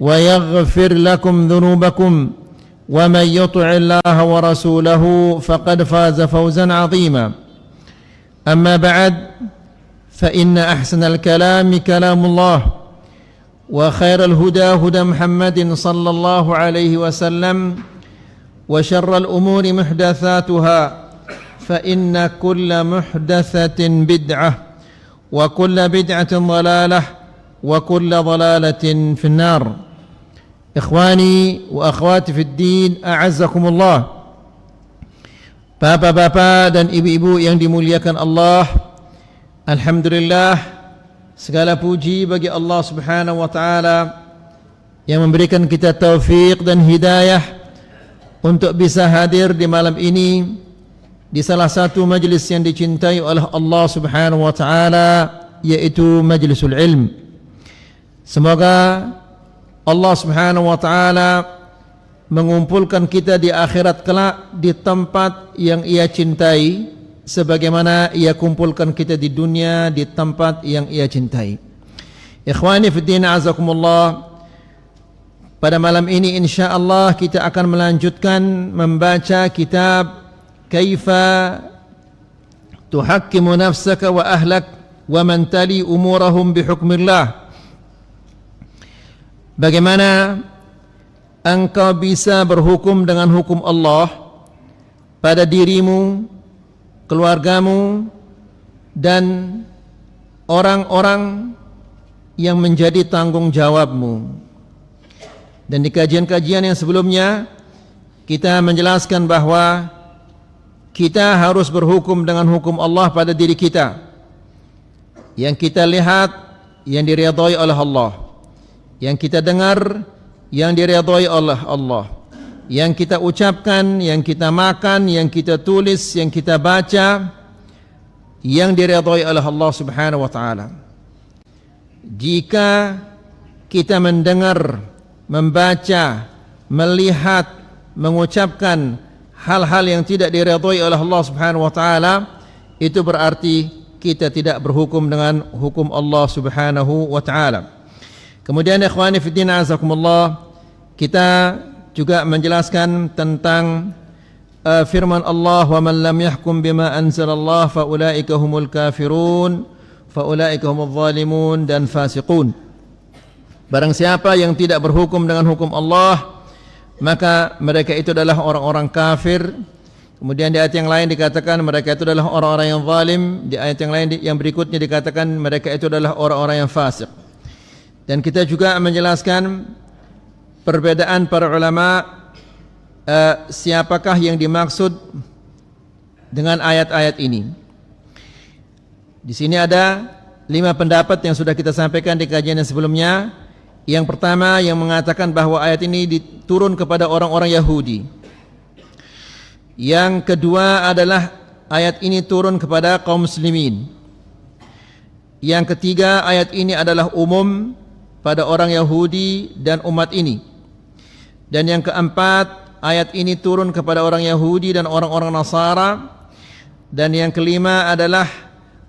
ويغفر لكم ذنوبكم ومن يطع الله ورسوله فقد فاز فوزا عظيما. أما بعد فإن أحسن الكلام كلام الله وخير الهدى هدى محمد صلى الله عليه وسلم وشر الأمور محدثاتها فإن كل محدثة بدعة وكل بدعة ضلالة وكل ضلالة في النار. Ikhwani wa akhwati fid din, a'azzakumullah. Bapak-bapak dan ibu-ibu yang dimuliakan Allah, alhamdulillah, segala puji bagi Allah Subhanahu wa taala yang memberikan kita taufik dan hidayah untuk bisa hadir di malam ini di salah satu majlis yang dicintai oleh Allah Subhanahu wa taala, yaitu majlisul ilm. Semoga Allah Subhanahu wa taala mengumpulkan kita di akhirat kelak di tempat yang Ia cintai sebagaimana Ia kumpulkan kita di dunia di tempat yang Ia cintai. Ikhwani fid din, azakumullah. Pada malam ini insyaallah kita akan melanjutkan membaca kitab Kaifa Tuhakkimu Nafsaka wa Ahlak wa Man Tali Umurahum Bihukmillah. Bagaimana engkau bisa berhukum dengan hukum Allah pada dirimu, keluargamu, dan orang-orang yang menjadi tanggung jawabmu. Dan di kajian-kajian yang sebelumnya kita menjelaskan bahwa kita harus berhukum dengan hukum Allah pada diri kita, yang kita lihat, yang diridhai oleh Allah, yang kita dengar, yang diridhai oleh Allah, yang kita ucapkan, yang kita makan, yang kita tulis, yang kita baca, yang diridhai oleh Allah Subhanahu wa taala. Jika kita mendengar, membaca, melihat, mengucapkan hal-hal yang tidak diridhai oleh Allah Subhanahu wa taala, itu berarti kita tidak berhukum dengan hukum Allah Subhanahu wa taala. Kemudian ikhwani fiddin, azakumullah, kita juga menjelaskan tentang firman Allah, wa man lam yahkum bima anzalallah fa ulaika humul kafirun fa ulaika humul zalimun dan fasiqun. Barang siapa yang tidak berhukum dengan hukum Allah, maka mereka itu adalah orang-orang kafir. Kemudian di ayat yang lain dikatakan mereka itu adalah orang-orang yang zalim. Di ayat yang lain yang berikutnya dikatakan mereka itu adalah orang-orang yang fasik. Dan kita juga menjelaskan perbedaan para ulama, siapakah yang dimaksud dengan ayat-ayat ini. Di sini ada 5 pendapat yang sudah kita sampaikan di kajian yang sebelumnya. Yang pertama yang mengatakan bahwa ayat ini diturun kepada orang-orang Yahudi. Yang kedua adalah ayat ini turun kepada kaum muslimin. Yang ketiga, ayat ini adalah umum pada orang Yahudi dan umat ini. Dan yang keempat, ayat ini turun kepada orang Yahudi dan orang-orang Nasara. Dan yang kelima adalah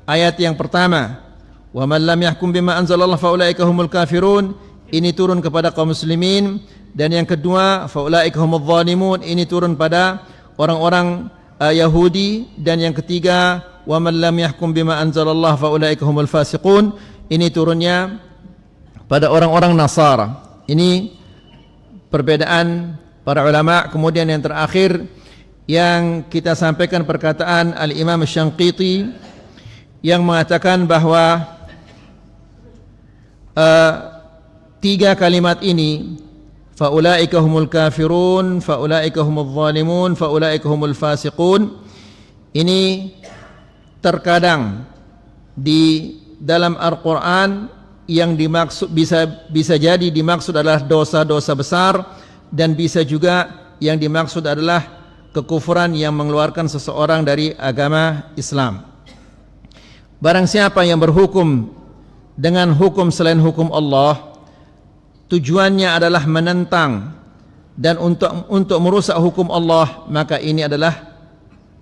ayat yang pertama, wa man lam yahkum bima anzalallahu fa ulaika humul kafirun, ini turun kepada kaum muslimin. Dan yang kedua, fa ulaika humul zalimun, ini turun pada orang-orang Yahudi. Dan yang ketiga, wa man lam yahkum bima anzalallahu fa ulaika humul fasiqun, ini turunnya pada orang-orang Nasara. Ini perbedaan para ulama. Kemudian yang terakhir yang kita sampaikan perkataan Al-Imam Syanqiti yang mengatakan bahwa 3 kalimat ini, faulaika humul kafirun, faulaika humul zalimun, faulaika humul fasiqun, ini terkadang di dalam Al-Quran yang dimaksud bisa jadi dimaksud adalah dosa-dosa besar, dan bisa juga yang dimaksud adalah kekufuran yang mengeluarkan seseorang dari agama Islam. Barang siapa yang berhukum dengan hukum selain hukum Allah, tujuannya adalah menentang dan untuk merusak hukum Allah, maka ini adalah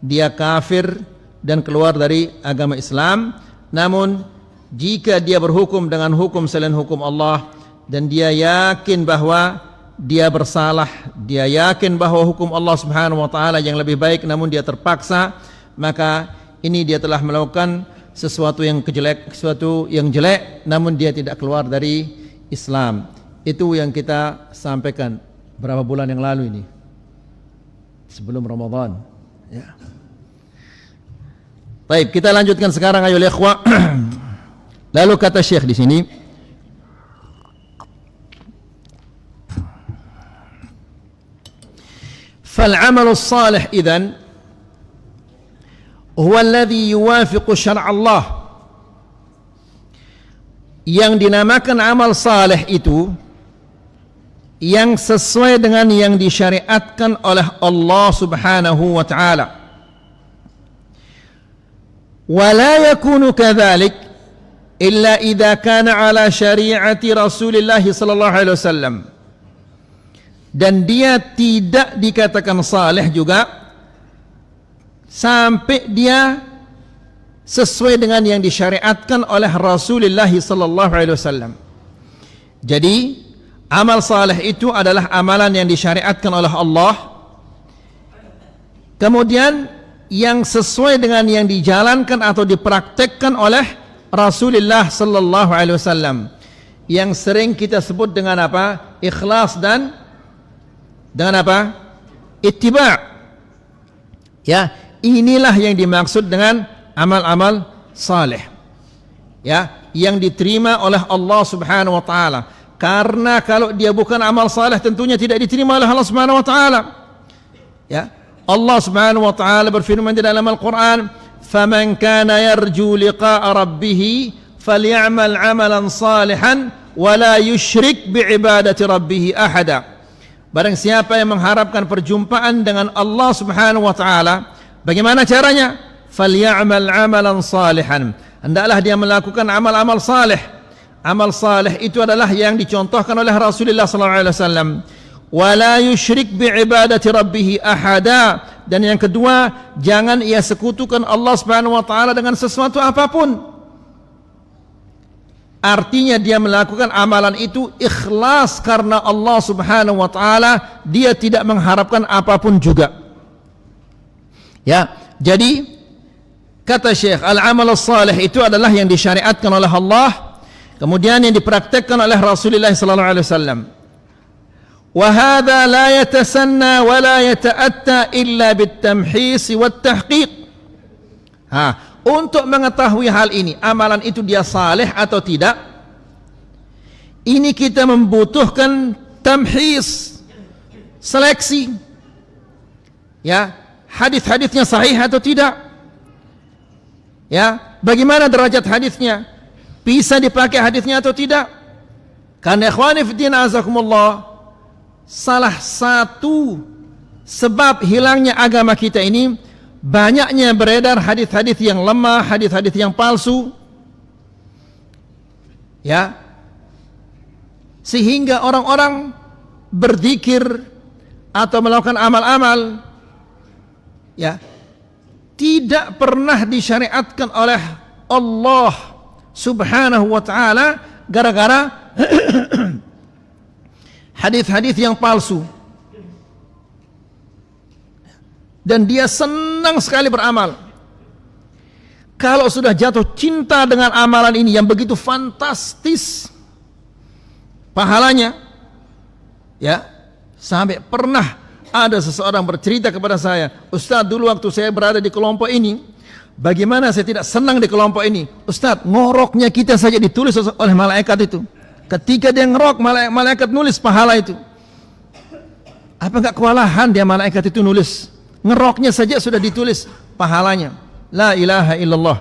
dia kafir dan keluar dari agama Islam. Namun jika dia berhukum dengan hukum selain hukum Allah, dan dia yakin bahwa dia bersalah, dia yakin bahwa hukum Allah Subhanahu wa taala yang lebih baik, namun dia terpaksa, maka ini dia telah melakukan sesuatu yang jelek, namun dia tidak keluar dari Islam. Itu yang kita sampaikan berapa bulan yang lalu ini, sebelum Ramadan. Ya. Baik, kita lanjutkan sekarang ayo ikhwah. Lalu kata Syekh di sini, فالعمل الصالح إذن هو الذي يوافق شرع الله. Yang dinamakan amal saleh itu yang sesuai dengan yang disyariatkan oleh Allah Subhanahu wa taala. ولا يكون كذلك إلا إذا كان على شريعة رسول الله صلى الله عليه وسلم. Dan dia tidak dikatakan saleh juga sampai dia sesuai dengan yang disyariatkan oleh Rasulullah sallallahu alaihi wasallam. Jadi amal saleh itu adalah amalan yang disyariatkan oleh Allah, kemudian yang sesuai dengan yang dijalankan atau dipraktekkan oleh Rasulullah sallallahu alaihi wasallam, yang sering kita sebut dengan apa? Ikhlas dan dengan apa? Ittiba'. Ya, inilah yang dimaksud dengan amal-amal saleh. Ya, yang diterima oleh Allah Subhanahu wa taala. Karena kalau dia bukan amal saleh tentunya tidak diterima oleh Allah Subhanahu wa taala. Ya, Allah Subhanahu wa taala berfirman di dalam Al-Qur'an, "Faman kana yarju liqa'a rabbih falyamal 'amalan salihan wa la yusyrik bi'ibadati rabbih ahada." Barang siapa yang mengharapkan perjumpaan dengan Allah Subhanahu wa taala, bagaimana caranya? Falyamal 'amalan salihan. Hendaklah dia melakukan amal-amal saleh. Amal saleh itu adalah yang dicontohkan oleh Rasulullah sallallahu alaihi wasallam. Wala yusyrik bi'ibadati rabbih ahada. Dan yang kedua, jangan ia sekutukan Allah Subhanahu wa taala dengan sesuatu apapun. Artinya dia melakukan amalan itu ikhlas karena Allah Subhanahu wa taala, dia tidak mengharapkan apapun juga. Ya, jadi kata Syekh, al-amal salih itu adalah yang disyariatkan oleh Allah, kemudian yang dipraktekkan oleh Rasulullah sallallahu alaihi wasallam. Wa hadza la yatasanna wa la yata'atta illa bit-tamhis wat-tahqiq. Untuk mengetahui hal ini, amalan itu dia saleh atau tidak, ini kita membutuhkan tamhis, seleksi. Ya, hadis-hadisnya sahih atau tidak? Ya, bagaimana derajat hadisnya? Bisa dipakai hadisnya atau tidak? Karena ikhwani fiddin azakumullah, salah satu sebab hilangnya agama kita ini banyaknya beredar hadis-hadis yang lemah, hadis-hadis yang palsu. Ya. Sehingga orang-orang berzikir atau melakukan amal-amal, ya, tidak pernah disyariatkan oleh Allah Subhanahu wa taala gara-gara hadis-hadis yang palsu. Dan dia senang sekali beramal. Kalau sudah jatuh cinta dengan amalan ini yang begitu fantastis pahalanya, ya, sampai pernah ada seseorang bercerita kepada saya, "Ustaz, dulu waktu saya berada di kelompok ini, bagaimana saya tidak senang di kelompok ini. Ustaz, ngoroknya kita saja ditulis oleh malaikat itu. Ketika dia ngerok, malaikat nulis pahala itu. Apa enggak kewalahan dia malaikat itu nulis? Ngeroknya saja sudah ditulis pahalanya. La ilaha illallah."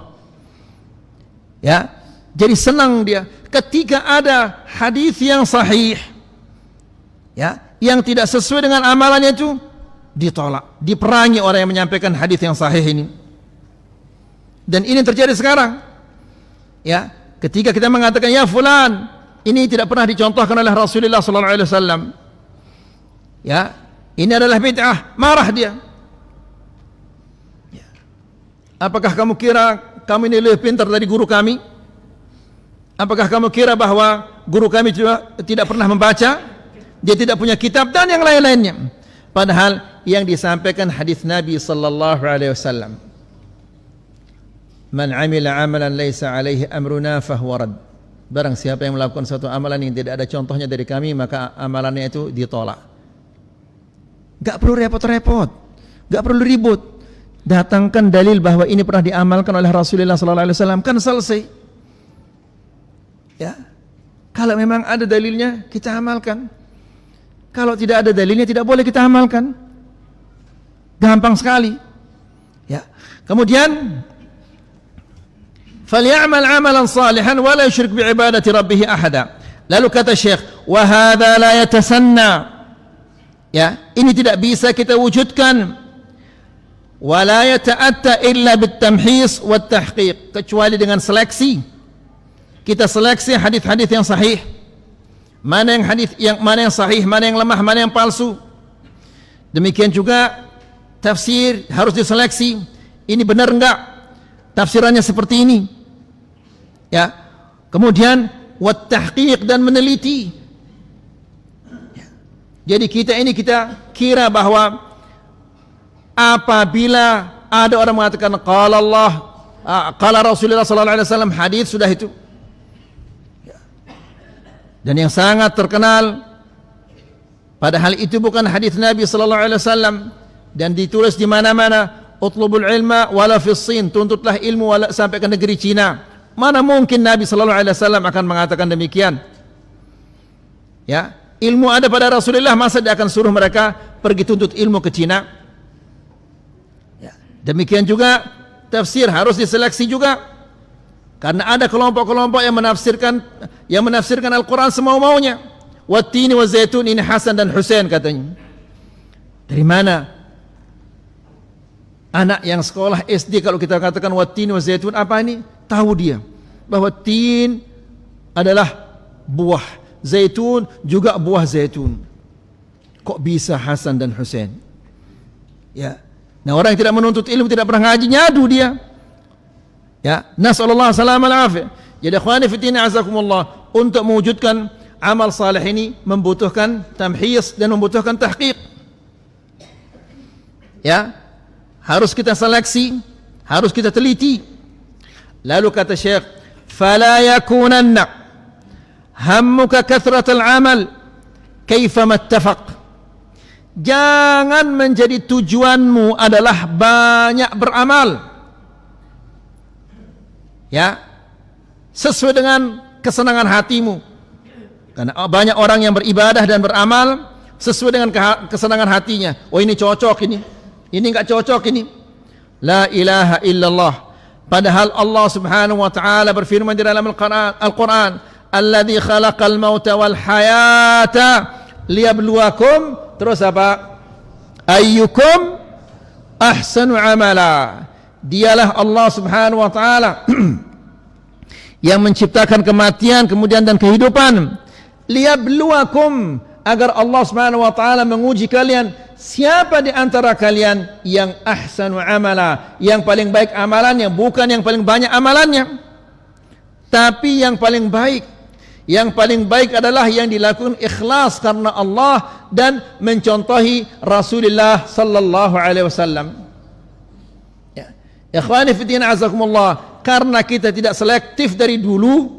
Ya, jadi senang dia ketika ada hadis yang sahih, ya, yang tidak sesuai dengan amalannya itu ditolak, diperangi orang yang menyampaikan hadis yang sahih ini. Dan ini terjadi sekarang. Ya, ketika kita mengatakan ya fulan, ini tidak pernah dicontohkan oleh Rasulullah sallallahu alaihi wasallam. Ya, ini adalah bid'ah, marah dia. Ya. Apakah kamu kira kamu ini lebih pintar dari guru kami? Apakah kamu kira bahwa guru kami juga tidak pernah membaca, dia tidak punya kitab dan yang lain-lainnya. Padahal yang disampaikan hadis Nabi sallallahu alaihi wasallam, "Man 'amila 'amalan laisa 'alaihi amruna fahuwa rad." Barang siapa yang melakukan suatu amalan yang tidak ada contohnya dari kami, maka amalannya itu ditolak. Gak perlu repot-repot, gak perlu ribut. Datangkan dalil bahwa ini pernah diamalkan oleh Rasulullah sallallahu alaihi wasallam, kan selesai. Ya. Kalau memang ada dalilnya, kita amalkan. Kalau tidak ada dalilnya, tidak boleh kita amalkan. Gampang sekali. Ya. Kemudian فليعمل عملا صالحا ولا يشرك بعبادة ربه أحدا. Lalu kata Syekh, وهذا لا يتسنى. Ya, ini tidak bisa kita wujudkan. ولا يتأتى إلا بالتمحيص والتحقيق, kecuali dengan seleksi. Kita seleksi hadis-hadis yang sahih. Mana yang sahih, mana yang lemah, mana yang palsu. Demikian juga tafsir harus diseleksi. Ini benar enggak? Tafsirannya seperti ini. Ya. Kemudian wat tahqiq, dan meneliti. Ya. Jadi kita kira bahwa apabila ada orang mengatakan qala Allah, qala Rasulullah sallallahu alaihi wasallam, hadis sudah itu. Ya. Dan yang sangat terkenal, padahal itu bukan hadis Nabi sallallahu alaihi wasallam, dan ditulis di mana-mana, utlubul ilma wala fis Sin, tuntutlah ilmu wala sampai ke negeri Cina. Mana mungkin Nabi sallallahu alaihi wasallam akan mengatakan demikian? Ya, ilmu ada pada Rasulullah, masa dia akan suruh mereka pergi tuntut ilmu ke Cina? Ya. Demikian juga tafsir harus diseleksi juga. Karena ada kelompok-kelompok yang menafsirkan Al-Qur'an semau-maunya. Wat-tini waz-zaitun, ini Hasan dan Husain katanya. Dari mana? Anak yang sekolah SD, kalau kita katakan wat-tin wa zaitun, apa ini? Tahu dia bahwa tin adalah buah, zaitun juga buah zaitun. Kok bisa Hasan dan Husain? Ya. Nah, orang yang tidak menuntut ilmu, tidak pernah ngaji, nyadu dia. Ya, nasallallahu salamal afiyah. Jadi ikhwani fi din azakumullah, untuk mewujudkan amal saleh ini membutuhkan tamhis dan membutuhkan tahqiq. Ya. Harus kita seleksi, harus kita teliti. Lalu kata Syekh, fala yakunanna hammuka kathratul amal kaifama ittafaq. Jangan menjadi tujuanmu adalah banyak beramal. Ya. Sesuai dengan kesenangan hatimu. Karena banyak orang yang beribadah dan beramal sesuai dengan kesenangan hatinya. Oh, ini cocok ini. Ini enggak cocok ini. La ilaha illallah. Padahal Allah Subhanahu wa taala berfirman di dalam Al-Qur'an, "Alladzi khalaqal mauta wal hayata liyabluwakum." Terus apa? Ayyukum ahsanu amala. Dialah Allah Subhanahu wa taala yang menciptakan kematian kemudian dan kehidupan. Liyabluwakum, agar Allah Subhanahu wa taala menguji kalian. Siapa di antara kalian yang ahsanu amala, yang paling baik amalannya, bukan yang paling banyak amalannya, tapi yang paling baik. Yang paling baik adalah yang dilakukan ikhlas karena Allah dan mencontohi Rasulullah sallallahu alaihi wasallam. Ya. Ikhwani fi din azakumullah, karena kita tidak selektif dari dulu,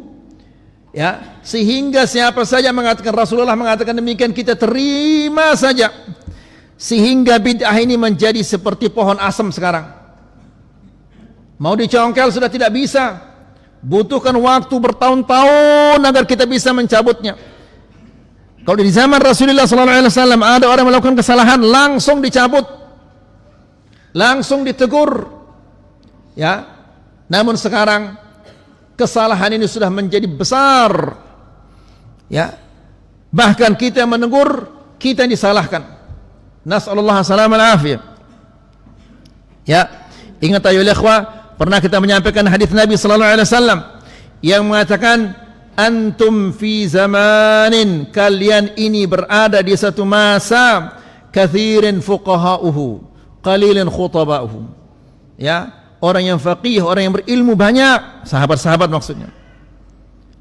ya, sehingga siapa saja mengatakan Rasulullah mengatakan demikian, kita terima saja. Sehingga bid'ah ini menjadi seperti pohon asem sekarang. Mau dicongkel sudah tidak bisa. Butuhkan waktu bertahun-tahun agar kita bisa mencabutnya. Kalau di zaman Rasulullah SAW ada orang melakukan kesalahan, langsung dicabut, langsung ditegur. Ya. Namun sekarang kesalahan ini sudah menjadi besar. Ya. Bahkan kita menegur, kita yang disalahkan. Nas'alullah salamal afiyah. Ya, ingat ayo ikhwah, pernah kita menyampaikan hadis Nabi sallallahu alaihi wasallam yang mengatakan, antum fi zamanin, kalian ini berada di satu masa, kathirin fuqaha'uhu qalilin khutaba'uhu. Ya, orang yang faqih, orang yang berilmu banyak, sahabat-sahabat maksudnya.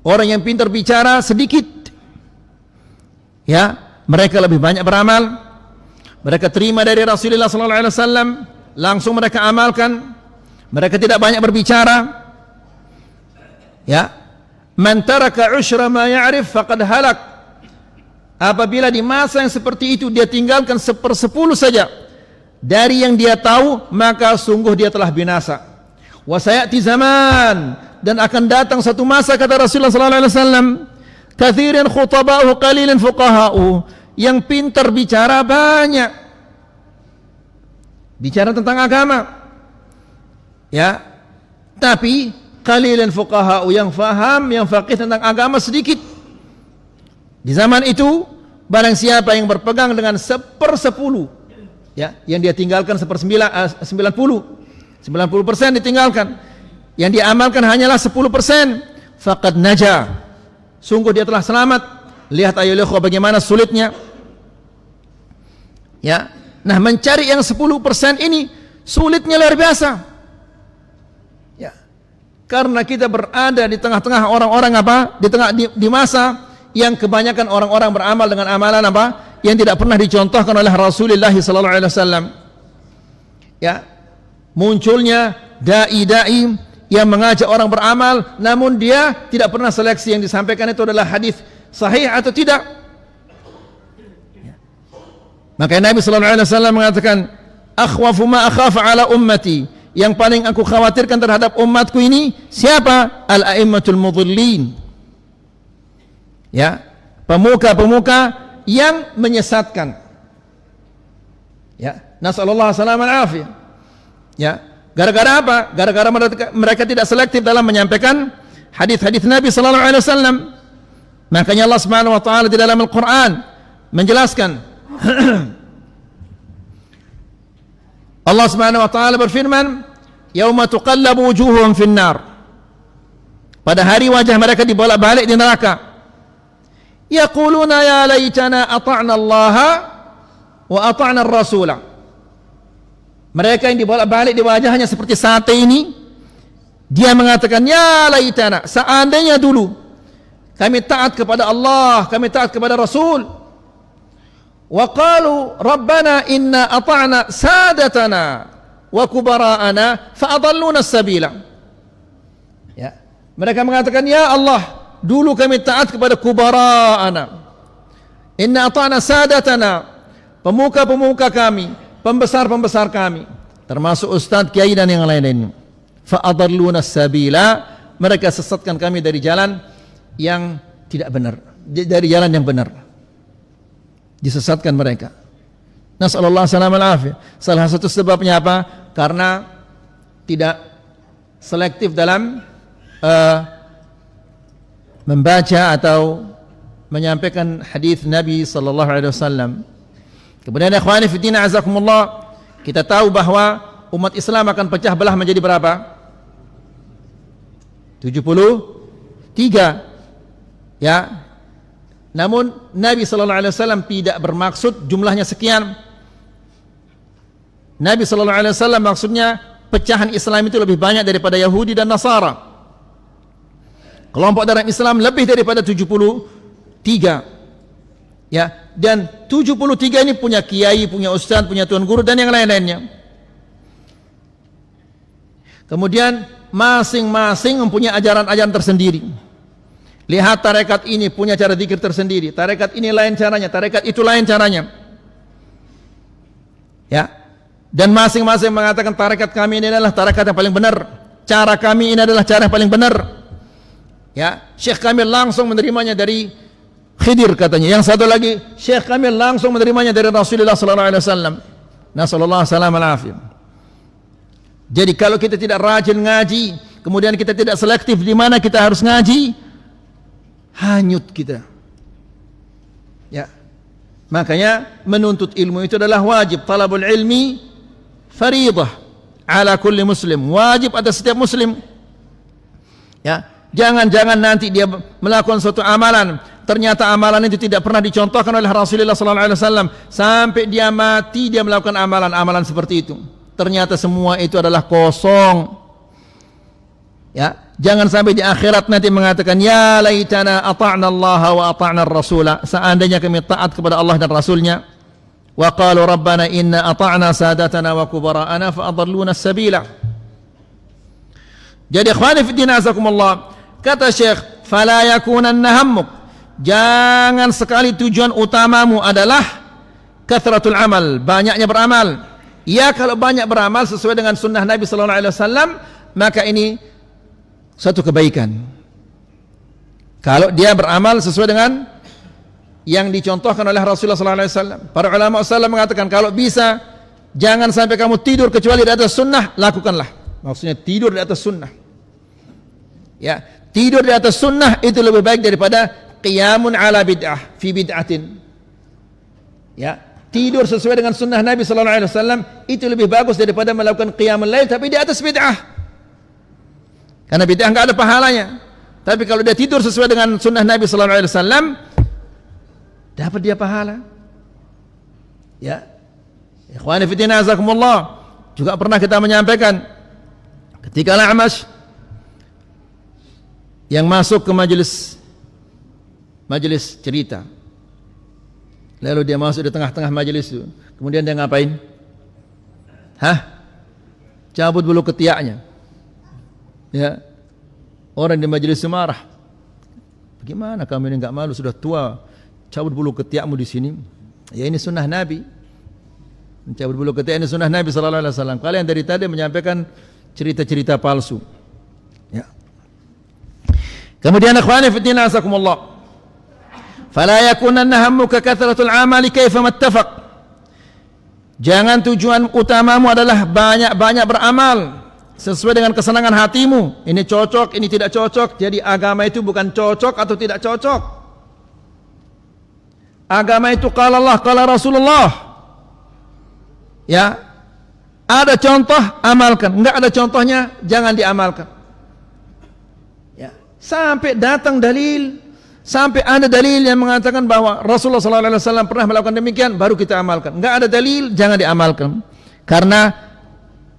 Orang yang pintar bicara sedikit. Ya, mereka lebih banyak beramal. Mereka terima dari Rasulullah sallallahu alaihi wasallam, langsung mereka amalkan. Mereka tidak banyak berbicara. Ya, man taraka ushra ma ya'rif faqad halak. Apabila di masa yang seperti itu dia tinggalkan 1/10 saja dari yang dia tahu, maka sungguh dia telah binasa. Wa sayati zaman, dan akan datang satu masa, kata Rasulullah sallallahu alaihi wasallam, kathirin khutaba'u qalilin fuqaha'u, yang pintar bicara banyak, bicara tentang agama, ya, tapi qalilin fuqaha'u, yang faham, yang faqih tentang agama sedikit. Di zaman itu barang siapa yang berpegang dengan 1/10, ya, yang dia tinggalkan 90% ditinggalkan, yang dia amalkan hanyalah 10%, faqad naja, sungguh dia telah selamat. Lihat ayo ikhwah bagaimana sulitnya, ya. Nah, mencari yang 10% ini sulitnya luar biasa, ya, karena kita berada di tengah-tengah orang-orang di masa yang kebanyakan orang-orang beramal dengan amalan yang tidak pernah dicontohkan oleh Rasulullah sallallahu alaihi wasallam. Ya, munculnya dai-dai yang mengajak orang beramal, namun dia tidak pernah seleksi yang disampaikan itu adalah hadis sahih atau tidak. Maka Nabi sallallahu alaihi wasallam mengatakan, akhwafu ma akhafu ala ummati, yang paling aku khawatirkan terhadap umatku ini siapa? Al-a'immatul mudhillin. Ya, pemuka-pemuka yang menyesatkan. Ya, nasallallahu alaihi wasallam. Ya, gara-gara apa? Gara-gara mereka tidak selektif dalam menyampaikan hadis-hadis Nabi sallallahu alaihi wasallam. Makanya Allah Subhanahu wa taala di dalam Al-Qur'an menjelaskan Allah Subhanahu wa taala berfirman, "Yauma tuqallabu wujuhuhum fin-nar." Pada hari wajah mereka dibolak-balik di neraka. Yaquluna ya laitana ata'na Allah wa ata'na ar-rasula. Mereka yang dibolak-balik di wajahnya seperti sate ini, dia mengatakan, ya laitana, seandainya dulu kami taat kepada Allah, kami taat kepada Rasul. Wa qalu rabbana inna ata'na sadatana wa kubara'ana fa adalluna as-sabila. Ya, mereka mengatakan, ya Allah, dulu kami taat kepada kubara'ana, inna ata'na sadatana, pemuka-pemuka kami, pembesar-pembesar kami, termasuk ustaz, kiai dan yang lain-lain. Fa adalluna as-sabila, mereka sesatkan kami dari jalan yang tidak benar, dari jalan yang benar. Disesatkan mereka. Nasallallahu alaihi wasallam. Salah satu sebabnya apa? Karena tidak selektif dalam membaca atau menyampaikan hadis Nabi sallallahu alaihi wasallam. Kemudian ikhwani fi din azakumullah, kita tahu bahwa umat Islam akan pecah belah menjadi berapa? 73. Ya. Namun Nabi sallallahu alaihi wasallam tidak bermaksud jumlahnya sekian. Nabi sallallahu alaihi wasallam maksudnya pecahan Islam itu lebih banyak daripada Yahudi dan Nasara. Kelompok dalam Islam lebih daripada 73. Ya, dan 73 ini punya kiai, punya ustaz, punya tuan guru dan yang lain-lainnya. Kemudian masing-masing mempunyai ajaran-ajaran tersendiri. Lihat tarekat ini punya cara zikir tersendiri, tarekat ini lain caranya, tarekat itu lain caranya. Ya. Dan masing-masing mengatakan tarekat kami ini adalah tarekat yang paling benar, cara kami ini adalah cara yang paling benar. Ya, Syekh kami langsung menerimanya dari Khidir katanya. Yang satu lagi, Syekh kami langsung menerimanya dari Rasulullah sallallahu alaihi wasallam. Nasallallahu alaihi wasallam. Jadi kalau kita tidak rajin ngaji, kemudian kita tidak selektif di mana kita harus ngaji, hanyut kita. Ya. Makanya menuntut ilmu itu adalah wajib. Talabul ilmi fariidah ala kulli muslim. Wajib atas setiap muslim. Ya. Jangan-jangan nanti dia melakukan suatu amalan, ternyata amalan itu tidak pernah dicontohkan oleh Rasulullah sallallahu alaihi wasallam, sampai dia mati dia melakukan amalan-amalan seperti itu. Ternyata semua itu adalah kosong. Ya, Jangan sampai di akhirat nanti mengatakan, ya laitana ata'na Allah wa ata'na ar-rasula, seandainya kami taat kepada Allah dan Rasulnya. Wa qalu rabbana inna ata'na sadatana wa kubara'ana fa adalluna as-sabila. Jadi ikhwani fi din azakumullah, kata Syekh, fala yakunanna hammuk, jangan sekali tujuan utamamu adalah kathratul amal, banyaknya beramal. Ya, kalau banyak beramal sesuai dengan sunnah Nabi sallallahu alaihi wasallam, maka ini satu kebaikan. Kalau dia beramal sesuai dengan yang dicontohkan oleh Rasulullah sallallahu alaihi wasallam. Para ulama sallallahu mengatakan, kalau bisa jangan sampai kamu tidur kecuali di atas sunnah, lakukanlah. Maksudnya tidur di atas sunnah. Ya, tidur di atas sunnah itu lebih baik daripada qiyamun ala bid'ah fi bid'atin. Ya, tidur sesuai dengan sunnah Nabi sallallahu alaihi wasallam itu lebih bagus daripada melakukan qiyamul lail tapi di atas bid'ah. Karena bid'ah enggak ada pahalanya. Tapi kalau dia tidur sesuai dengan sunnah Nabi sallallahu alaihi wasallam, dapat dia pahala. Ya. Ikhwani fi din azakumullah, juga pernah kita menyampaikan ketika Al-A'mash yang masuk ke majelis cerita. Lalu dia masuk di tengah-tengah majelis itu. Kemudian dia ngapain? Cabut bulu ketiaknya. Ya, orang di majelis marah. Bagaimana kamu ini enggak malu, sudah tua, cabut bulu ketiakmu di sini? Ya, ini sunnah Nabi. Mencabut bulu ketiak ini sunnah Nabi sallallahu alaihi wasallam. Kalian dari tadi menyampaikan cerita-cerita palsu. Ya. Kemudian ikhwani fi din azakumullah, fala yakunanna hammuka kathratul amali kaifa mattafaq. Jangan tujuan utamamu adalah banyak-banyak beramal sesuai dengan kesenangan hatimu. Ini cocok, ini tidak cocok. Jadi agama itu bukan cocok atau tidak cocok. Agama itu qala Allah, qala Rasulullah. Ya, ada contoh, amalkan. Enggak ada contohnya, jangan diamalkan. Ya, sampai datang dalil, sampai ada dalil yang mengatakan bahwa Rasulullah SAW pernah melakukan demikian, baru kita amalkan. Enggak ada dalil, jangan diamalkan. Karena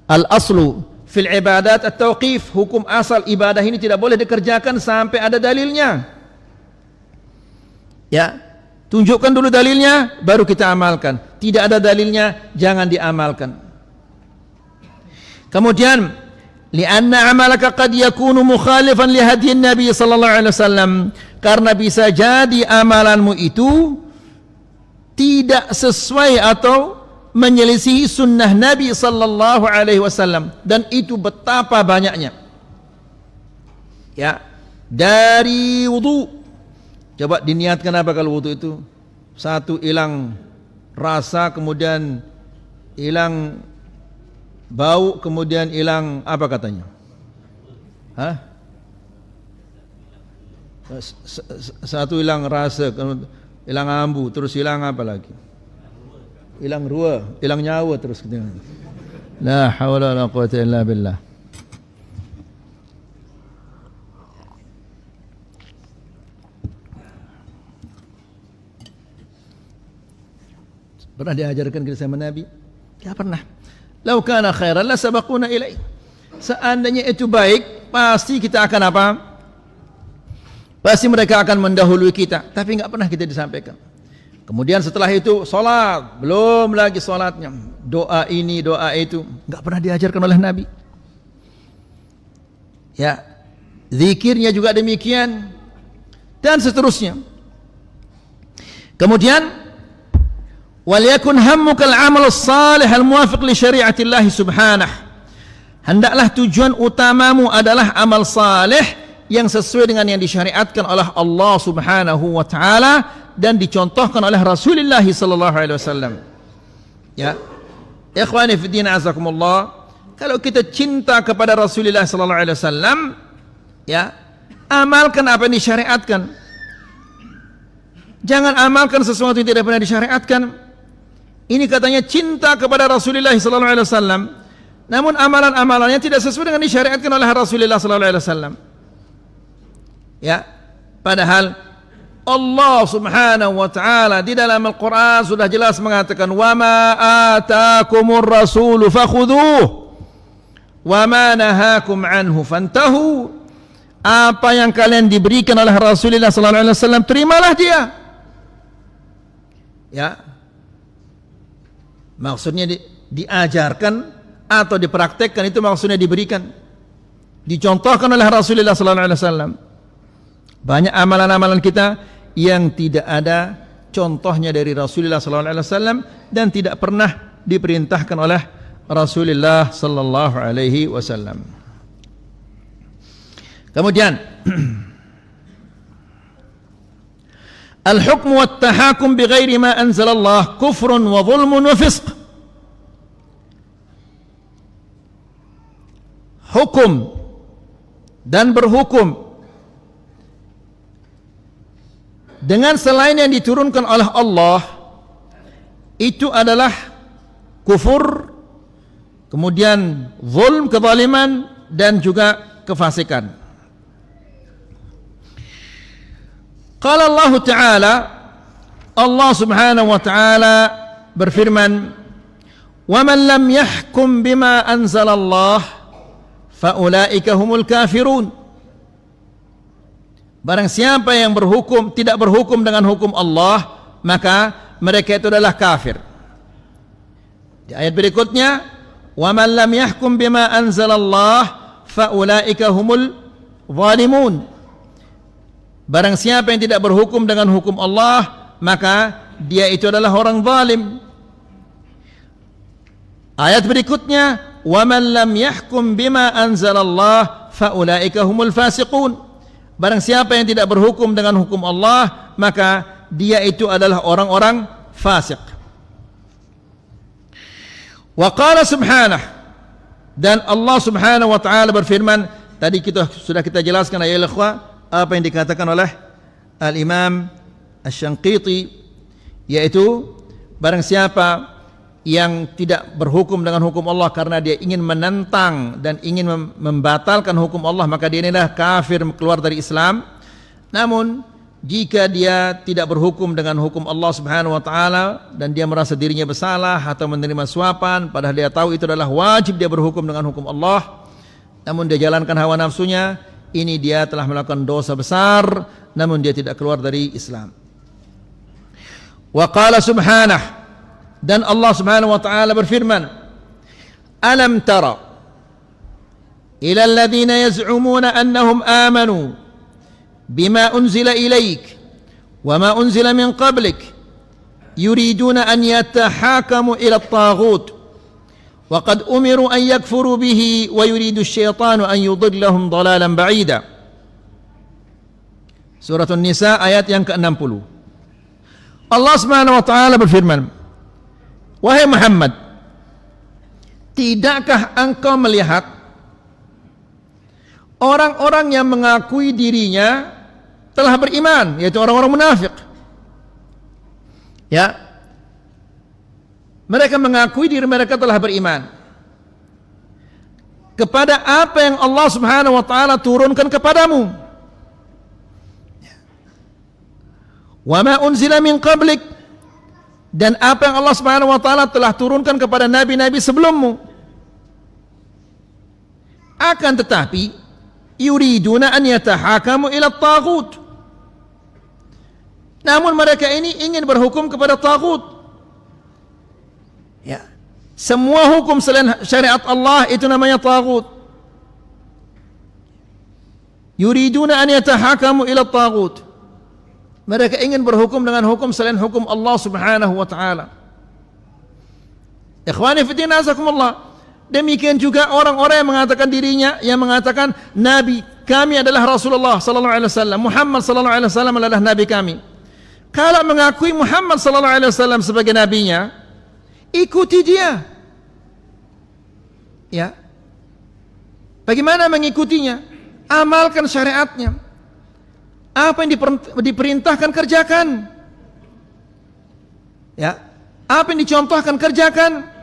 al-aslu fil ibadat at-tauqif, hukum asal ibadah ini tidak boleh dikerjakan sampai ada dalilnya. Ya, tunjukkan dulu dalilnya, baru kita amalkan. Tidak ada dalilnya, jangan diamalkan. Kemudian, li'anna amalaka qad yakunu mukhalifan li hadyin Nabi sallallahu alaihi wasallam, karena bisa jadi amalanmu itu tidak sesuai atau menyelisihi sunnah Nabi sallallahu alaihi wasallam, dan itu betapa banyaknya. Ya, dari wudu, coba diniatkan apa kalau wudu itu? Satu, hilang rasa, kemudian hilang bau, kemudian hilang apa katanya? Satu hilang rasa, hilang ambu, terus hilang apa lagi? Hilang ruah, hilang nyawa terus. La haula wala quwwata illa billah. Pernah diajarkan kita sama Nabi? Ya pernah. Lau kana khairan la sabaquna ilai. Seandainya itu baik, pasti kita akan apa? Pasti mereka akan mendahului kita. Tapi enggak pernah kita disampaikan. Kemudian setelah itu solat, belum lagi solatnya, doa ini, doa itu, enggak pernah diajarkan oleh Nabi. Ya, zikirnya juga demikian, dan seterusnya. Kemudian, waliyakun hammukal amal salih al muwafiq li syariatillah subhanah. Hendaklah tujuan utamamu adalah amal saleh yang sesuai dengan yang disyariatkan oleh Allah subhanahu wa ta'ala dan dicontohkan oleh Rasulullah sallallahu alaihi wasallam. Ya, ikhwani fi din azakumullah, kalau kita cinta kepada Rasulullah sallallahu alaihi wasallam, ya, amalkan apa yang disyariatkan. Jangan amalkan sesuatu yang tidak pernah disyariatkan. Ini katanya cinta kepada Rasulullah sallallahu alaihi wasallam, namun amalan-amalannya tidak sesuai dengan disyariatkan oleh Rasulullah sallallahu alaihi wasallam. Ya, padahal Allah subhanahu wa ta'ala di dalam Al-Quran sudah jelas mengatakan, wa ma atakumur rasulu fakhudhuh wa ma nahakum anhu fantahu. apa yang kalian diberikan oleh Rasulullah sallallahu alaihi wasallam, terimalah dia. Ya. Maksudnya diajarkan atau dipraktekkan, itu maksudnya diberikan, dicontohkan oleh Rasulullah sallallahu alaihi wasallam. Banyak amalan-amalan kita yang tidak ada contohnya dari Rasulullah sallallahu alaihi wasallam dan tidak pernah diperintahkan oleh Rasulullah sallallahu alaihi wasallam. Kemudian al-hukm wa at-tahakum bighairi ma anzala Allah kufrun wa zulmun wa fisq. Hukum dan berhukum dengan selain yang diturunkan oleh Allah itu adalah kufur, kemudian zulm, kezaliman, dan juga kefasikan. Qala Allah Ta'ala, Allah Subhanahu wa Ta'ala berfirman, "Wa man lam yahkum bima anzalallah faulaika humul kafirun." Barang siapa yang tidak berhukum dengan hukum Allah, maka mereka itu adalah kafir. Di ayat berikutnya, "Wa man lam yahkum bima anzalallah faulaika humul zalimun." Barang siapa yang tidak berhukum dengan hukum Allah, maka dia itu adalah orang zalim. Ayat berikutnya, "Wa man lam yahkum bima anzalallah faulaika humul fasiqun." Barang siapa yang tidak berhukum dengan hukum Allah, maka dia itu adalah orang-orang fasik. Wa qala subhanahu, dan Allah Subhanahu wa Ta'ala berfirman, tadi sudah kita jelaskan ya ikhwah apa yang dikatakan oleh Al-Imam Asy-Syanqiti, yaitu barang siapa yang tidak berhukum dengan hukum Allah karena dia ingin menentang dan ingin membatalkan hukum Allah, maka dia inilah kafir, keluar dari Islam. Namun jika dia tidak berhukum dengan hukum Allah Subhanahu wa Ta'ala dan dia merasa dirinya bersalah atau menerima suapan, padahal dia tahu itu adalah wajib dia berhukum dengan hukum Allah, namun dia jalankan hawa nafsunya, ini dia telah melakukan dosa besar, namun dia tidak keluar dari Islam. Wa qala subhanahu, dan Allah Subhanahu wa Ta'ala berfirman, "Alam tara ila alladhina yaz'umuna annahum amanu bima unzila ilaik wa ma unzila min qablik yuriduna an yatahakamu ila at-taghut وقد أمروا أن يكفروا به ويريد الشيطان أن يضلهم ضلالا بعيدا." Surah An-Nisa ayat yang ke-60. Allah Subhanahu wa Ta'ala berfirman, "Wahai Muhammad, tidakkah engkau melihat orang-orang yang mengakui dirinya telah beriman, yaitu orang-orang munafik?" Ya, mereka mengakui diri mereka telah beriman kepada apa yang Allah Subhanahu wa Ta'ala turunkan kepadamu. Wa ma unzila min qablik, dan apa yang Allah Subhanahu wa Ta'ala telah turunkan kepada nabi-nabi sebelummu. Akan tetapi yuriduna an yatahakamu ila at-taghut, namun mereka ini ingin berhukum kepada taghut. Ya, semua hukum selain syariat Allah itu namanya taghut. Yuriduna an yatahakamu ila taghut, mereka ingin berhukum dengan hukum selain hukum Allah Subhanahu wa Ta'ala. Ikhwani fi din, azakumullah. Demikian juga orang-orang yang mengatakan dirinya, yang mengatakan nabi kami adalah Rasulullah sallallahu alaihi wasallam, Muhammad sallallahu alaihi wasallam adalah nabi kami. Kalau mengakui Muhammad sallallahu alaihi wasallam sebagai nabinya, ikuti dia. Ya. Bagaimana mengikutinya? Amalkan syariatnya. Apa yang diperintahkan kerjakan. Ya. Apa yang dicontohkan kerjakan.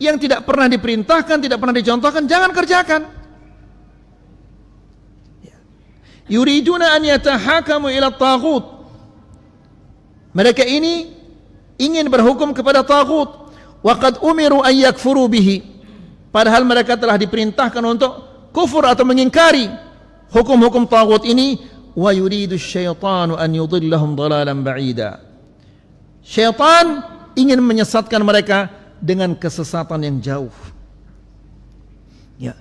Yang tidak pernah diperintahkan, tidak pernah dicontohkan, jangan kerjakan. Ya. Yuriduna an yatahakamu ila taghut. Mereka ini ingin berhukum kepada taghut. Waqad umiru an yakfuru bihi, padahal mereka telah diperintahkan untuk kufur atau mengingkari hukum-hukum taghut ini, wa yuridu syaitanu an yudillahum dhalalan ba'ida. Syaitan ingin menyesatkan mereka dengan kesesatan yang jauh. Ya.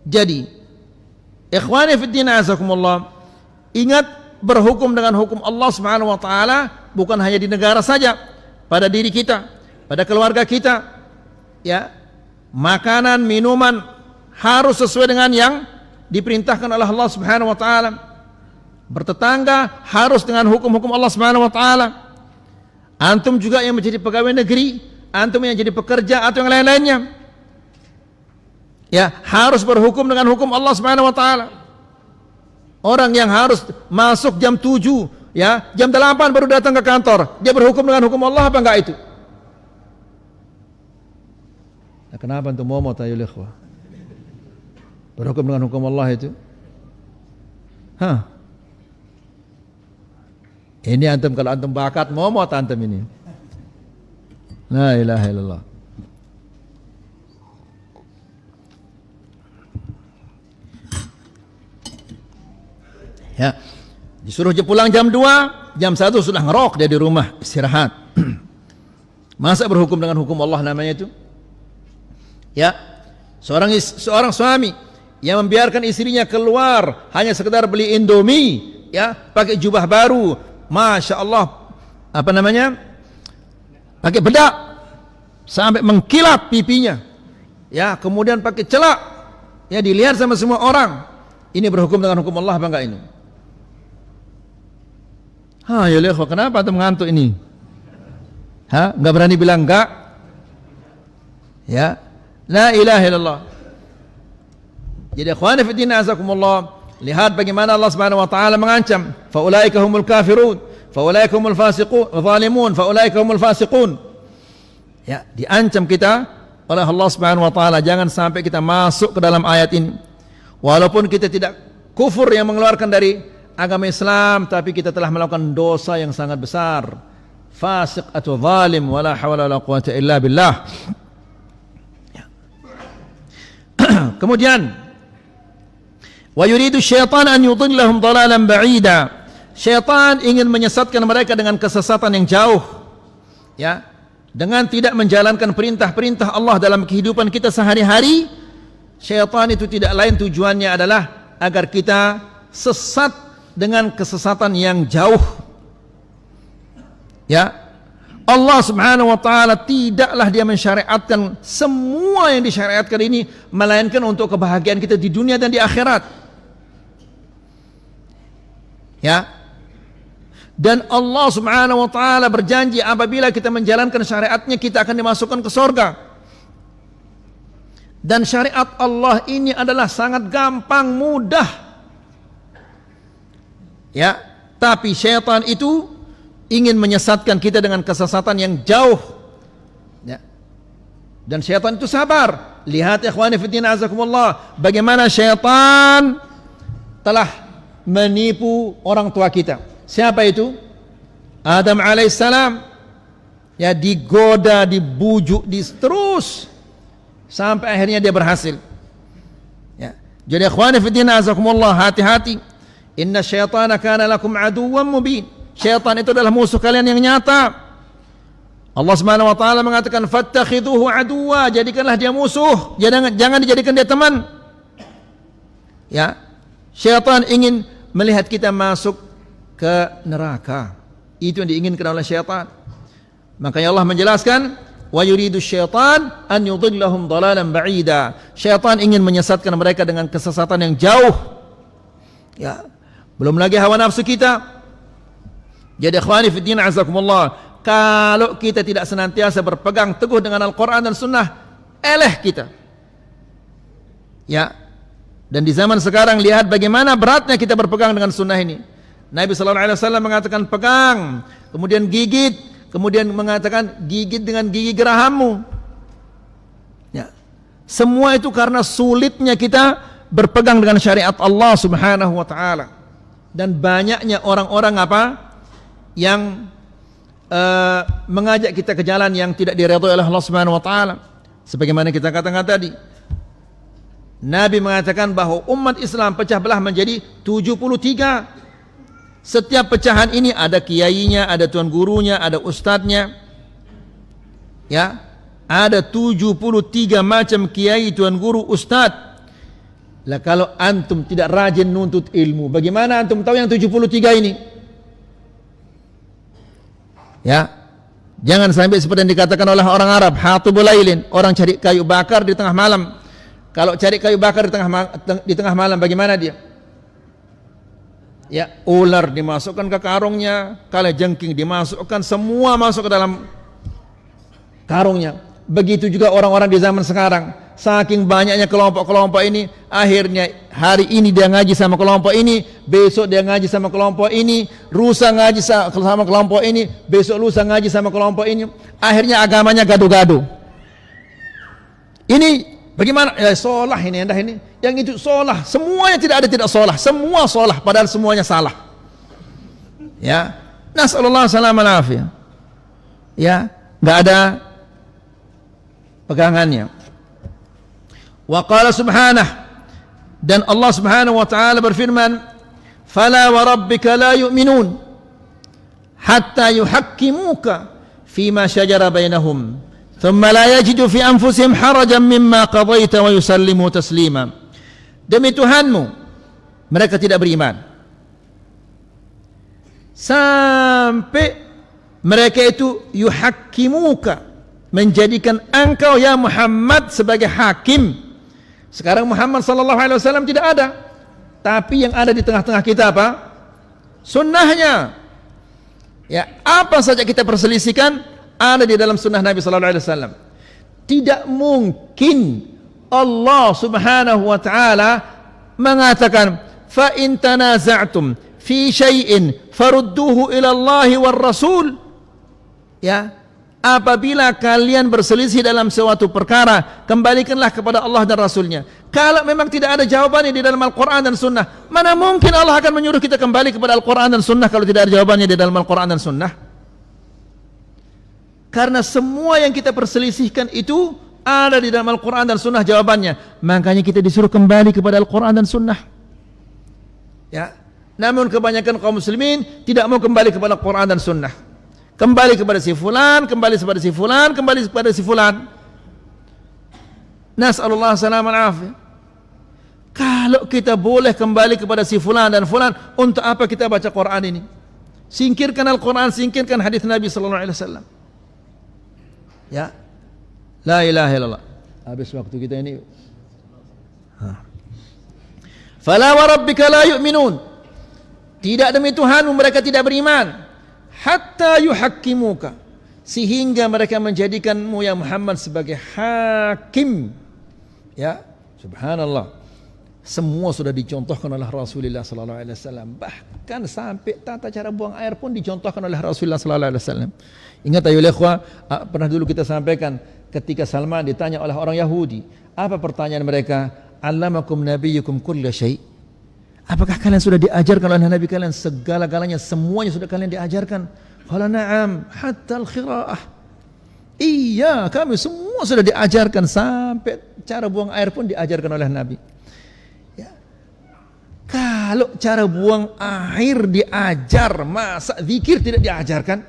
Jadi, ikhwani fid din azakumullah, ingat berhukum dengan hukum Allah Subhanahu wa taala bukan hanya di negara saja, pada diri kita, pada keluarga kita. Ya. Makanan, minuman harus sesuai dengan yang diperintahkan oleh Allah Subhanahu wa taala. Bertetangga harus dengan hukum-hukum Allah Subhanahu wa taala. Antum juga yang menjadi pegawai negeri, antum yang jadi pekerja atau yang lain-lainnya, ya, harus berhukum dengan hukum Allah Subhanahu wa taala. Orang yang harus masuk jam 7, ya, jam 8 baru datang ke kantor, dia berhukum dengan hukum Allah apa enggak itu? Nah, kenapa antum mau tayul ikhwah? Berhukum dengan hukum Allah itu? Ini antum, kalau antum bakat mau antum ini. La ilaha illallah. Ya, disuruh pulang jam 2, jam 1 sudah ngerok dia di rumah istirahat. Masa berhukum dengan hukum Allah namanya itu? Ya, seorang suami yang membiarkan istrinya keluar hanya sekedar beli Indomie, ya, pakai jubah baru, masya Allah, apa namanya, pakai bedak sampai mengkilap pipinya, ya, kemudian pakai celak, ya, dilihat sama semua orang. Ini berhukum dengan hukum Allah apa enggak ini? Ya lihat, kenapa antum ngantuk ini? Enggak berani bilang enggak? Ya, la ilaha illallah. Jadi ikhwani fi din azakumullah, lihat bagaimana Allah Subhanahu wa taala mengancam, faulaika humul kafirun, faulaika humul fasiqun, zalimun, faulaika humul fasiqun. Ya, diancam kita oleh Allah Subhanahu wa taala, jangan sampai kita masuk ke dalam ayat ini. Walaupun kita tidak kufur yang mengeluarkan dari agama Islam, tapi kita telah melakukan dosa yang sangat besar, fasik atau zalim, wala hawla wala quwwata illa billah. Ya. Kemudian, wa yuridu syaitan an yudillahum dhalalan ba'ida. Syaitan ingin menyesatkan mereka dengan kesesatan yang jauh, ya, dengan tidak menjalankan perintah-perintah Allah dalam kehidupan kita sehari-hari. Syaitan itu tidak lain tujuannya adalah agar kita sesat dengan kesesatan yang jauh. Ya, Allah Subhanahu wa taala tidaklah dia mensyariatkan semua yang disyariatkan ini melainkan untuk kebahagiaan kita di dunia dan di akhirat. Ya. Dan Allah Subhanahu wa taala berjanji apabila kita menjalankan syariatnya kita akan dimasukkan ke surga. Dan syariat Allah ini adalah sangat gampang, mudah. Ya, tapi syaitan itu ingin menyesatkan kita dengan kesesatan yang jauh. Ya. Dan syaitan itu sabar. Lihat ikhwani fiddin azakumullah, bagaimana syaitan telah menipu orang tua kita. Siapa itu? Adam alaihissalam. Ya, digoda, dibujuk, terus sampai akhirnya dia berhasil. Ya. Jadi ikhwani fiddin azakumullah, hati-hati. Inna syaitana kana lakum aduwwan mubin. Syaitan itu adalah musuh kalian yang nyata. Allah Subhanahu wa taala mengatakan fattakhidhuhu aduwwa, jadikanlah dia musuh, jangan dijadikan dia teman. Ya. Syaitan ingin melihat kita masuk ke neraka. Itu yang diinginkan oleh syaitan. Makanya Allah menjelaskan, wa yuridu syaitan an yudillahum dhalalan ba'ida. Syaitan ingin menyesatkan mereka dengan kesesatan yang jauh. Ya. Belum lagi hawa nafsu kita. Jadi ikhwani fi din azakumullah, kalau kita tidak senantiasa berpegang teguh dengan Al-Quran dan Sunnah, eleh kita. Ya. Dan di zaman sekarang lihat bagaimana beratnya kita berpegang dengan sunnah ini. Nabi SAW mengatakan pegang, kemudian gigit, kemudian mengatakan gigit dengan gigi gerahammu. Ya. Semua itu karena sulitnya kita berpegang dengan syariat Allah Subhanahu wa taala. Dan banyaknya orang-orang yang mengajak kita ke jalan yang tidak diridhoi oleh Allah Subhanahu wa taala. Sebagaimana kita katakan tadi, Nabi mengatakan bahawa umat Islam pecah belah menjadi 73. Setiap pecahan ini ada kiainya, ada tuan gurunya, ada ustadznya. Ya, ada 73 macam kiai, tuan guru, ustadz. Lah kalau antum tidak rajin nuntut ilmu, bagaimana antum tahu yang 73 ini? Ya, jangan sampai seperti yang dikatakan oleh orang Arab, hatibul lailin, orang cari kayu bakar di tengah malam. Kalau cari kayu bakar di tengah malam, bagaimana dia? Ya, ular dimasukkan ke karungnya, kalajengking dimasukkan, semua masuk ke dalam karungnya. Begitu juga orang-orang di zaman sekarang. Saking banyaknya kelompok-kelompok ini, akhirnya hari ini dia ngaji sama kelompok ini, besok dia ngaji sama kelompok ini, lusa ngaji sama kelompok ini, besok lusa ngaji sama kelompok ini. Akhirnya agamanya gaduh-gaduh. Ini bagaimana? Ya, solah ini, endah ini. Yang itu solah, semuanya tidak ada tidak solah, semua solah, padahal semuanya salah. Ya, nasallallahu salam alafiyah. Ya, enggak ada pegangannya. Wa qala subhanahu, dan Allah subhanahu wa ta'ala berfirman, fala wa rabbika la yu'minun hatta yuhakkimuka fima shajara bainahum thumma la yajidu fi anfusihim harajan mimma qadaita wa yusallimu taslima. Demi Tuhanmu, mereka tidak beriman sampai mereka itu yuhakkimuka, menjadikan engkau ya Muhammad sebagai hakim. Sekarang Muhammad sallallahu alaihi wasallam tidak ada, tapi yang ada di tengah-tengah kita apa? Sunnahnya. Ya, apa saja kita perselisihkan ada di dalam sunnah Nabi sallallahu alaihi wasallam. Tidak mungkin Allah subhanahu wa ta'ala mengatakan fa in tanaza'tum fi syai'in farudduhu ila Allah war Rasul. Ya, apabila kalian berselisih dalam suatu perkara, kembalikanlah kepada Allah dan Rasulnya. Kalau memang tidak ada jawabannya di dalam Al-Quran dan Sunnah, mana mungkin Allah akan menyuruh kita kembali kepada Al-Quran dan Sunnah kalau tidak ada jawabannya di dalam Al-Quran dan Sunnah? Karena semua yang kita perselisihkan itu ada di dalam Al-Quran dan Sunnah jawabannya. Makanya kita disuruh kembali kepada Al-Quran dan Sunnah. Ya. Namun kebanyakan kaum muslimin tidak mau kembali kepada Al-Quran dan Sunnah. Kembali kepada si fulan, kembali kepada si fulan, kembali kepada si fulan. Nas'alullah salam al-afiyah. Kalau kita boleh kembali kepada si fulan dan fulan, untuk apa kita baca Quran ini? Singkirkan Al-Quran, singkirkan hadis Nabi sallallahu alaihi wasallam. Ya. La ilaha illallah. Habis waktu kita ini. Fala wa rabbika la yu'minun. Tidak demi Tuhanmu mereka tidak beriman. Hatta yuhakkimuka, sehingga mereka menjadikanmu ya Muhammad sebagai hakim. Ya, subhanallah. Semua sudah dicontohkan oleh Rasulullah sallallahu alaihi wasallam. Bahkan sampai tata cara buang air pun dicontohkan oleh Rasulullah sallallahu alaihi wasallam. Ingat ayo ikhwah, pernah dulu kita sampaikan ketika Salman ditanya oleh orang Yahudi, apa pertanyaan mereka? Allamakum nabiyyukum kulla syai'. Apakah kalian sudah diajarkan oleh Nabi kalian segala-galanya, semuanya sudah kalian diajarkan? Qala na'am, hatta al-khira'ah. Iya, kami semua sudah diajarkan, sampai cara buang air pun diajarkan oleh Nabi. Ya. Kalau cara buang air diajar, masa zikir tidak diajarkan?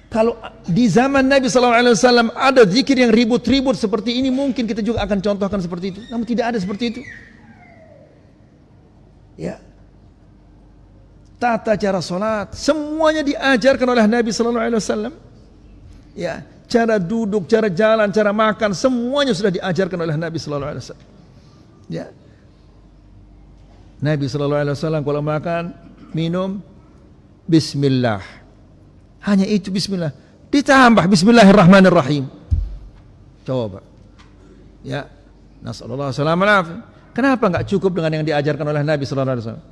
Kalau di zaman Nabi SAW ada zikir yang ribut-ribut seperti ini, mungkin kita juga akan contohkan seperti itu. Namun tidak ada seperti itu. Ya, tata cara solat semuanya diajarkan oleh Nabi sallallahu alaihi wasallam. Ya, cara duduk, cara jalan, cara makan, semuanya sudah diajarkan oleh Nabi sallallahu alaihi wasallam. Ya, Nabi sallallahu alaihi wasallam kalau makan, minum, bismillah. Hanya itu bismillah. Ditambah bismillahirrahmanirrahim. Coba. Ya, nasallallahu alaihi. Kenapa enggak cukup dengan yang diajarkan oleh Nabi sallallahu alaihi wasallam?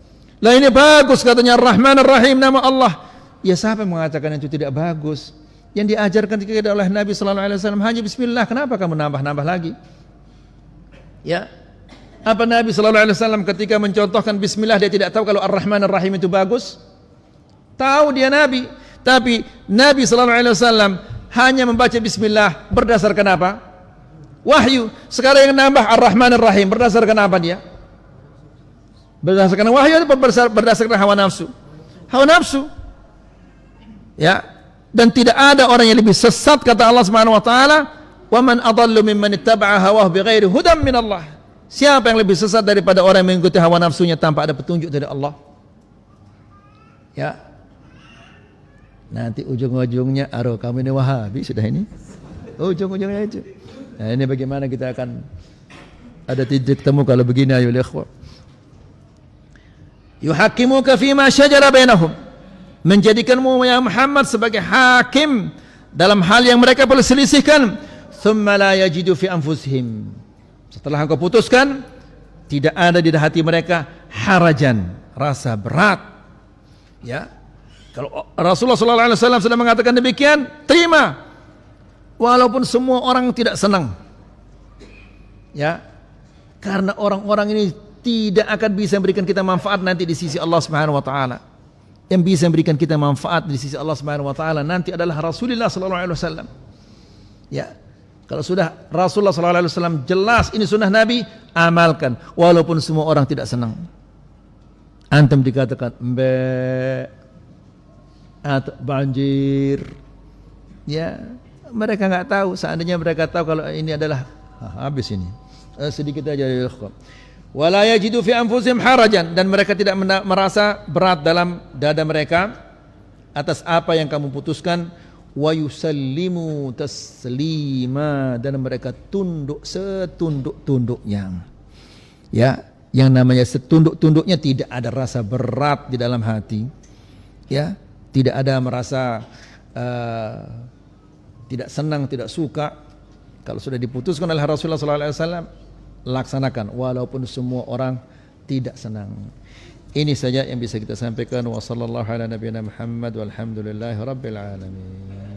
Lah ini bagus katanya Ar-Rahman Ar-Rahim nama Allah. Ya siapa yang mengatakan itu tidak bagus? Yang diajarkan oleh Nabi sallallahu alaihi wasallam hanya bismillah. Kenapa kamu nambah-nambah lagi? Ya. Apa Nabi sallallahu alaihi wasallam ketika mencontohkan bismillah dia tidak tahu kalau Ar-Rahman Ar-Rahim itu bagus? Tahu dia Nabi, tapi Nabi sallallahu alaihi wasallam hanya membaca bismillah berdasarkan apa? wahyu. Sekarang yang nambah Ar-Rahman Ar-Rahim, berdasarkan apa dia? Berdasarkan wahyu atau berdasarkan hawa nafsu? Hawa nafsu. Ya, dan tidak ada orang yang lebih sesat, kata Allah Subhanahu wa taala, "Wa man adallu mimman ittaba'a hawahu bighairi hudan min Allah." Siapa yang lebih sesat daripada orang yang mengikuti hawa nafsunya tanpa ada petunjuk dari Allah? Ya. Nanti ujung-ujungnya kamu ini Wahabi sudah ini. Ujung-ujungnya itu. Nah, ini bagaimana kita akan ada titik temu kalau begini ayo ikhwah. Yuhakimuka fima syajara bainahum. Menjadikanmu ya Muhammad sebagai hakim dalam hal yang mereka perselisihkan. Thumma la yajidu fi anfusihim. Setelah engkau putuskan, tidak ada di hati mereka harajan, rasa berat. Ya. Kalau Rasulullah sallallahu alaihi wasallam sudah mengatakan demikian, terima. Walaupun semua orang tidak senang. Ya. Karena orang-orang ini tidak akan bisa memberikan kita manfaat nanti di sisi Allah Subhanahu wa taala. Yang bisa memberikan kita manfaat di sisi Allah Subhanahu wa taala nanti adalah Rasulullah sallallahu alaihi wasallam. Ya. Kalau sudah Rasulullah sallallahu alaihi wasallam jelas ini sunnah Nabi, amalkan walaupun semua orang tidak senang. Antum dikatakan atau banjir. Ya, mereka enggak tahu. Seandainya mereka tahu kalau ini adalah habis ini. Sedikit aja ya ikhwan. Wala yajidu fi anfusihim harajan, dan mereka tidak merasa berat dalam dada mereka atas apa yang kamu putuskan. Wa yusallimu taslima, dan mereka tunduk setunduk-tunduknya. Ya, yang namanya setunduk-tunduknya tidak ada rasa berat di dalam hati. Ya, tidak ada merasa tidak senang, tidak suka. Kalau sudah diputuskan oleh Rasulullah SAW, laksanakan walaupun semua orang tidak senang. Ini saja yang bisa kita sampaikan. Wa sallallahu ala nabiyina Muhammad walhamdulillahi rabbil alamin.